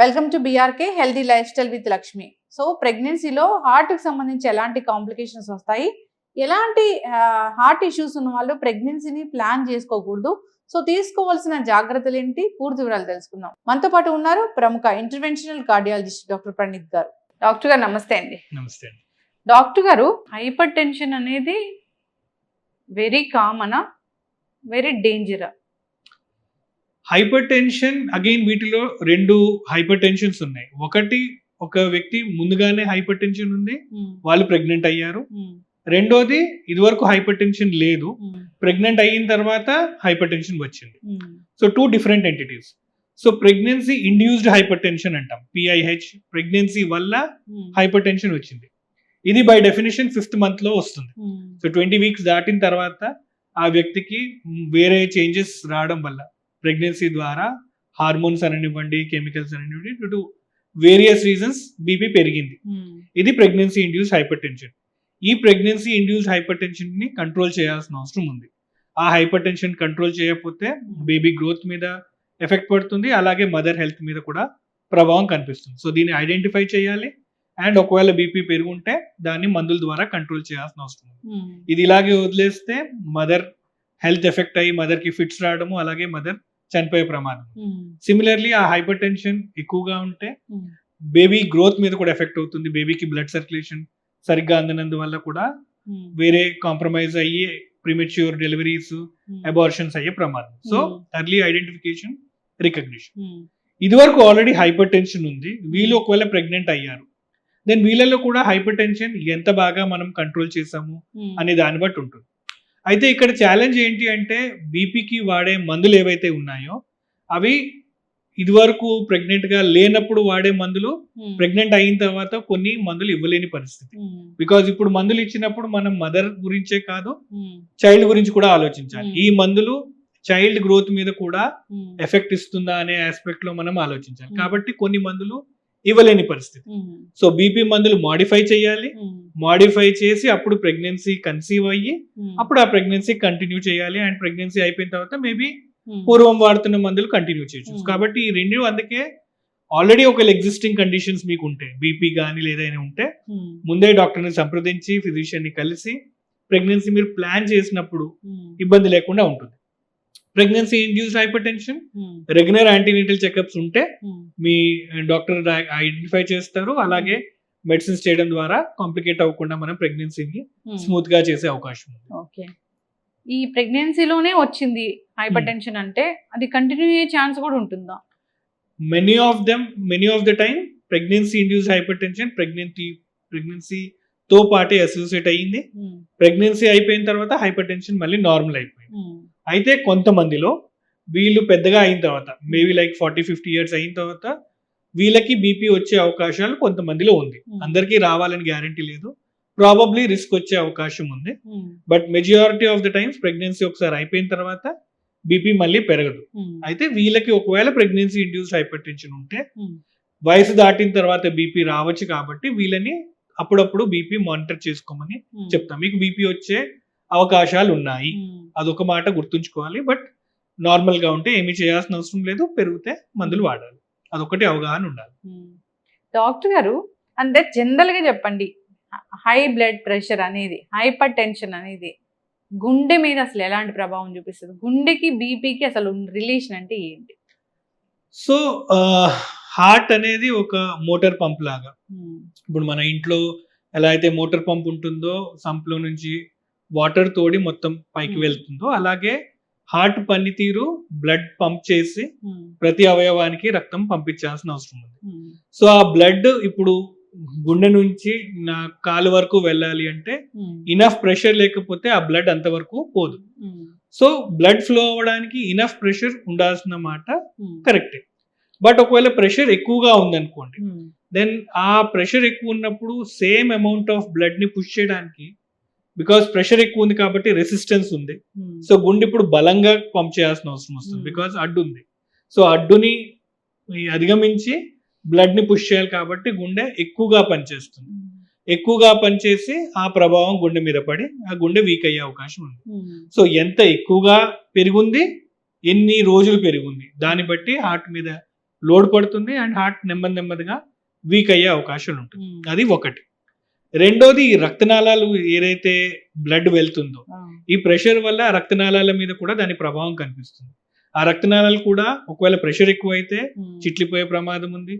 Welcome to BRK healthy life style with Lakshmi. So ప్రెగ్నెన్సీలో హార్ట్కి సంబంధించి ఎలాంటి కాంప్లికేషన్స్ వస్తాయి, ఎలాంటి హార్ట్ ఇష్యూస్ ఉన్న వాళ్ళు ప్రెగ్నెన్సీని ప్లాన్ చేసుకోకూడదు, సో తీసుకోవాల్సిన జాగ్రత్తలు ఏంటి, పూర్తి వివరాలు తెలుసుకుందాం. మనతో పాటు ఉన్నారు ప్రముఖ ఇంటర్వెన్షనల్ కార్డియాలజిస్ట్ డాక్టర్ ప్రణీత్ గారు. డాక్టర్ గారు నమస్తే అండి. నమస్తే అండి. డాక్టర్ గారు, హైపర్ టెన్షన్ అనేది వెరీ కామనా, వెరీ డేంజరా? హైపర్ టెన్షన్ అగైన్ వీటిలో రెండు హైపర్ టెన్షన్స్ ఉన్నాయి. ఒకటి, ఒక వ్యక్తి ముందుగానే హైపర్ టెన్షన్ ఉంది, వాళ్ళు ప్రెగ్నెంట్ అయ్యారు. రెండోది, ఇదివరకు హైపర్ టెన్షన్ లేదు, ప్రెగ్నెంట్ అయిన తర్వాత హైపర్ టెన్షన్ వచ్చింది. So two different entities. So pregnancy induced hyper tension అంటాం, పిఐహెచ్. ప్రెగ్నెన్సీ వల్ల హైపర్ టెన్షన్ వచ్చింది. ఇది బై డెఫినేషన్ 5th month లో వస్తుంది. సో 20 weeks దాటిన తర్వాత ఆ వ్యక్తికి వేరే చేంజెస్ రావడం వల్ల, ప్రెగ్నెన్సీ ద్వారా హార్మోన్స్ అననివ్వండి, కెమికల్స్ అననివ్వండి, due to various reasons BP పెరిగింది. ఇది ప్రెగ్నెన్సీ ఇండ్యూస్డ్ హైపర్ టెన్షన్. ఈ ప్రెగ్నెన్సీ ఇండ్యూస్డ్ హైపర్ టెన్షన్ ని కంట్రోల్ చేయాల్సిన అవసరం ఉంది. ఆ హైపర్ టెన్షన్ కంట్రోల్ చేయకపోతే బేబీ గ్రోత్ మీద ఎఫెక్ట్ పడుతుంది, అలాగే మదర్ హెల్త్ మీద కూడా ప్రభావం కనిపిస్తుంది. సో దీన్ని ఐడెంటిఫై చేయాలి, అండ్ ఒకవేళ బీపీ పెరుగుంటే దాన్ని మందుల ద్వారా కంట్రోల్ చేయాల్సిన అవసరం ఉంది. ఇది ఇలాగే వదిలేస్తే మదర్ హెల్త్ ఎఫెక్ట్ అయ్యి మదర్ కి ఫిట్స్ రావడము, అలాగే మదర్ చనిపోయే ప్రమాదం. సిమిలర్లీ ఆ హైపర్ టెన్షన్ ఎక్కువగా ఉంటే బేబీ గ్రోత్ మీద కూడా ఎఫెక్ట్ అవుతుంది. బేబీకి బ్లడ్ సర్క్యులేషన్ సరిగ్గా అందనందువల్ల కూడా వేరే కాంప్రమైజ్ అయ్యి ప్రీమెచ్యూర్ డెలివరీస్, అబార్షన్స్ అయ్యే ప్రమాదం. So early identification, recognition. ఇది వరకు ఆల్రెడీ హైపర్ టెన్షన్ ఉంది, వీళ్ళు ఒకవేళ ప్రెగ్నెంట్ అయ్యారు, దెన్ వీళ్ళలో కూడా హైపర్ టెన్షన్ ఎంత బాగా మనం కంట్రోల్ చేసాము అనే దాన్ని బట్టి ఉంటుంది. అయితే ఇక్కడ ఛాలెంజ్ ఏంటి అంటే, బీపీకి వాడే మందులు ఏవైతే ఉన్నాయో అవి ఇదివరకు ప్రెగ్నెంట్ గా లేనప్పుడు వాడే మందులు ప్రెగ్నెంట్ అయిన తర్వాత కొన్ని మందులు ఇవ్వలేని పరిస్థితి. బికాజ్ ఇప్పుడు మందులు ఇచ్చినప్పుడు మనం మదర్ గురించే కాదు, చైల్డ్ గురించి కూడా ఆలోచించాలి. ఈ మందులు చైల్డ్ గ్రోత్ మీద కూడా ఎఫెక్ట్ ఇస్తుందా అనే ఆస్పెక్ట్ లో మనం ఆలోచించాలి. కాబట్టి కొన్ని మందులు ఇవ్వలేని పరిస్థితి. సో బీపీ మందులు మాడిఫై చేయాలి, మాడిఫై చేసి అప్పుడు ప్రెగ్నెన్సీ కన్సీవ్ అయ్యి అప్పుడు ఆ ప్రెగ్నెన్సీ కంటిన్యూ చేయాలి. అండ్ ప్రెగ్నెన్సీ అయిపోయిన తర్వాత మేబీ పూర్వం వాడుతున్న మందులు కంటిన్యూ చేయొచ్చు. కాబట్టి ఈ రెండు, అందుకే ఆల్రెడీ ఒక ఎగ్జిస్టింగ్ కండిషన్స్ మీకు ఉంటే, బీపీ కానీ లేదైనా ఉంటే, ముందే డాక్టర్ని సంప్రదించి ఫిజిషియన్ ని కలిసి ప్రెగ్నెన్సీ మీరు ప్లాన్ చేసినప్పుడు ఇబ్బంది లేకుండా ఉంటుంది. Pregnancy induced hyper tension, regular antenatal checkups ఉంటే మీ డాక్టర్ ఐడెంటిఫై చేస్తారు, అలాగే మెడిసిన్స్ చేయడం ద్వారా కాంప్లికేట్ అవ్వకుండా మనం ప్రెగ్నెన్సీని స్మూత్ గా చేసే అవకాశం ఉంది. ఓకే, ఈ ప్రెగ్నెన్సీలోనే వచ్చింది హైపర్ టెన్షన్ అంటే అది కంటిన్యూ అయ్యే ఛాన్స్ కూడా ఉంటుందా? Many of the time pregnancy induced hyper tension pregnancy తో పాటే అసోసియేట్ అయ్యింది. ప్రెగ్నెన్సీ అయిపోయిన తర్వాత హైపర్ టెన్షన్ మళ్ళీ నార్మల్ అయిపోయింది. అయితే కొంతమందిలో వీళ్ళు పెద్దగా అయిన తర్వాత, మేబీ లైక్ 40-50 years అయిన తర్వాత వీళ్ళకి బీపీ వచ్చే అవకాశాలు కొంతమందిలో ఉంది. అందరికీ రావాలని గ్యారంటీ లేదు, ప్రాబబ్లీ రిస్క్ వచ్చే అవకాశం ఉంది. But majority of the times pregnancy ఒకసారి అయిపోయిన తర్వాత బీపీ మళ్ళీ పెరగదు. అయితే వీళ్ళకి ఒకవేళ ప్రెగ్నెన్సీ ఇండ్యూస్డ్ హైపర్ టెన్షన్ ఉంటే వయసు దాటిన తర్వాత బీపీ రావచ్చు. కాబట్టి వీళ్ళని అప్పుడప్పుడు బీపీ మానిటర్ చేసుకోమని చెప్తాం. మీకు బీపీ వచ్చే అవకాశాలు ఉన్నాయి, అదొక మాట గుర్తుంచుకోవాలి. బట్ నార్మల్ గా ఉంటే ఏమీ చేయాల్సిన అవసరం లేదు, పెరిగితే మందులు వాడాలి, అదొకటి అవగాహన ఉండాలి. డాక్టర్ గారు, అంటే జనరల్ గా చెప్పండి, హై బ్లడ్ ప్రెషర్ అనేది, హైపర్ టెన్షన్ అనేది గుండె మీద అసలు ఎలాంటి ప్రభావం చూపిస్తుంది? గుండెకి బీపీకి అసలు రిలేషన్ అంటే ఏంటి? సో హార్ట్ అనేది ఒక మోటార్ పంప్ లాగా. ఇప్పుడు మన ఇంట్లో ఎలా అయితే మోటార్ పంప్ ఉంటుందో, సంప్ లో నుంచి వాటర్ తోడి మొత్తం పైకి వెళ్తుందో, అలాగే హార్ట్ పనితీరు బ్లడ్ పంప్ చేసి ప్రతి అవయవానికి రక్తం పంపించాల్సిన అవసరం ఉంది. సో ఆ బ్లడ్ ఇప్పుడు గుండె నుంచి నా కాలు వరకు వెళ్ళాలి అంటే ఇనఫ్ ప్రెషర్ లేకపోతే ఆ బ్లడ్ అంతవరకు పోదు. సో బ్లడ్ ఫ్లో అవ్వడానికి ఇనఫ్ ప్రెషర్ ఉండాల్సిన మాట కరెక్టే. బట్ ఒకవేళ ప్రెషర్ ఎక్కువగా ఉందనుకోండి, దెన్ ఆ ప్రెషర్ ఎక్కువ ఉన్నప్పుడు సేమ్ అమౌంట్ ఆఫ్ బ్లడ్ ని పుష్ చేయడానికి, బికాస్ ప్రెషర్ ఎక్కువ ఉంది కాబట్టి రెసిస్టెన్స్ ఉంది. సో గుండె ఇప్పుడు బలంగా పంప్ చేయాల్సిన అవసరం వస్తుంది, బికాస్ అడ్డు ఉంది. సో అడ్డుని అధిగమించి బ్లడ్ ని పుష్ చేయాలి కాబట్టి గుండె ఎక్కువగా పనిచేస్తుంది. ఎక్కువగా పనిచేసి ఆ ప్రభావం గుండె మీద పడి ఆ గుండె వీక్ అయ్యే అవకాశం ఉంది. సో ఎంత ఎక్కువగా పెరిగింది, ఎన్ని రోజులు పెరిగింది, దాన్ని బట్టి హార్ట్ మీద లోడ్ పడుతుంది అండ్ హార్ట్ నెమ్మదిగా వీక్ అయ్యే అవకాశాలు ఉంటుంది. అది ఒకటి. రెండోది ఈ రక్తనాళాలు ఏదైతే బ్లడ్ వెళ్తుందో ఈ ప్రెషర్ వల్ల రక్తనాళాల మీద కూడా దాని ప్రభావం కనిపిస్తుంది. ఆ రక్తనాళాలు కూడా ఒకవేళ ప్రెషర్ ఎక్కువైతే చిట్లిపోయే ప్రమాదం ఉంది.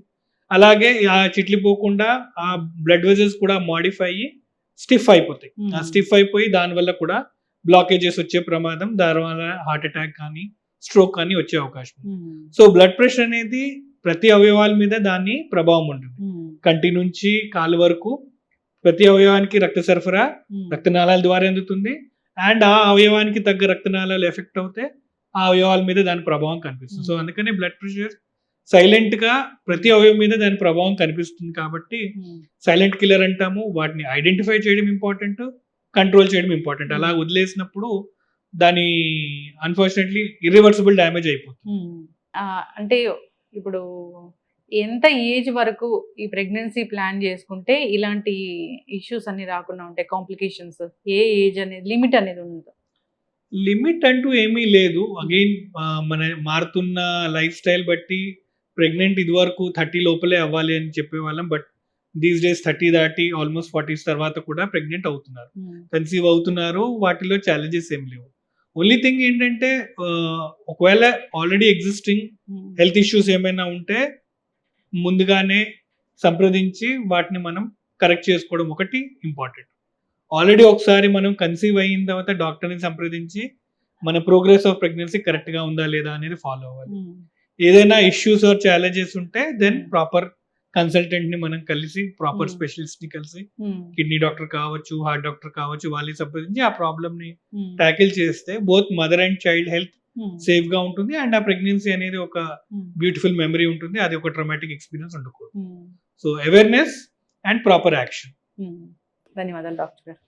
అలాగే ఆ చిట్లిపోకుండా ఆ బ్లడ్ వెజల్స్ కూడా మాడిఫై అయ్యి స్టిఫ్ అయిపోతాయి. ఆ స్టిఫ్ అయిపోయి దానివల్ల కూడా బ్లాకేజెస్ వచ్చే ప్రమాదం, దానివల్ల హార్ట్ అటాక్ కానీ స్ట్రోక్ కానీ వచ్చే అవకాశం. సో బ్లడ్ ప్రెషర్ అనేది ప్రతి అవయవాల మీద దాని ప్రభావం ఉంటుంది. కంటి నుంచి కాలు వరకు ప్రతి అవయవానికి రక్త సరఫరా రక్తనాళాల ద్వారా అందుతుంది. అండ్ ఆ అవయవానికి తగ్గ రక్తనాళాలు ఎఫెక్ట్ అవుతే ఆ అవయవాల మీద దాని ప్రభావం కనిపిస్తుంది. సో అందుకని బ్లడ్ ప్రెషర్ సైలెంట్ గా ప్రతి అవయవం మీద దాని ప్రభావం కనిపిస్తుంది కాబట్టి సైలెంట్ కిల్లర్ అంటాము. వాటిని ఐడెంటిఫై చేయడం ఇంపార్టెంట్, కంట్రోల్ చేయడం ఇంపార్టెంట్. అలా వదిలేసినప్పుడు దాని అన్ఫార్చునేట్లీ ఇర్రివర్సిబుల్ డ్యామేజ్ అయిపోతుంది. అంటే ఇప్పుడు ఎంత ఏజ్ వరకు ఈ ప్రెగ్నెన్సీ ప్లాన్ చేసుకుంటే ఇలాంటి ఇష్యూస్ అన్ని రాకుండా ఉంటాయి, కాంప్లికేషన్స్? ఏ ఏజ్ అనేది లిమిట్ అనేది ఉంది? లిమిట్ అంటూ ఏమీ లేదు. అగైన్ మన మారుతున్న లైఫ్ స్టైల్ బట్టి ప్రెగ్నెంట్ ఇది వరకు 30 లోపలే అవ్వాలి అని చెప్పేవాళ్ళం. బట్ దీస్ డేస్ 30 దాటి ఆల్మోస్ట్ 40s తర్వాత కూడా ప్రెగ్నెంట్ అవుతున్నారు, కన్సీవ్ అవుతున్నారు. వాటిలో ఛాలెంజెస్ ఏం లేవు. ఓన్లీ థింగ్ ఏంటంటే ఒకవేళ ఆల్రెడీ ఎగ్జిస్టింగ్ హెల్త్ ఇష్యూస్ ఏమైనా ఉంటే ముందుగానే సంప్రదించి వాటిని మనం కరెక్ట్ చేసుకోవడం ఒకటి ఇంపార్టెంట్. ఆల్రెడీ ఒకసారి మనం కన్సీవ్ అయిన తర్వాత డాక్టర్ని సంప్రదించి మన ప్రోగ్రెస్ ఆఫ్ ప్రెగ్నెన్సీ కరెక్ట్ గా ఉందా లేదా అనేది ఫాలో అవ్వాలి. ఏదైనా ఇష్యూస్ ఆర్ ఛాలెంజెస్ ఉంటే దెన్ ప్రాపర్ కన్సల్టెంట్ ని మనం కలిసి, ప్రాపర్ స్పెషలిస్ట్ ని కలిసి, కిడ్నీ డాక్టర్ కావచ్చు, హార్ట్ డాక్టర్ కావచ్చు, వాళ్ళని సంప్రదించి ఆ ప్రాబ్లమ్ ని ట్యాకిల్ చేస్తే both mother and child health safe గా ఉంటుంది. అండ్ ఆ ప్రెగ్నెన్సీ అనేది ఒక బ్యూటిఫుల్ మెమరీ ఉంటుంది. అది ఒక ట్రామాటిక్ ఎక్స్పీరియన్స్ ఉండకూడదు. So awareness and proper action. ధన్యవాదాలు డాక్టర్ గారు.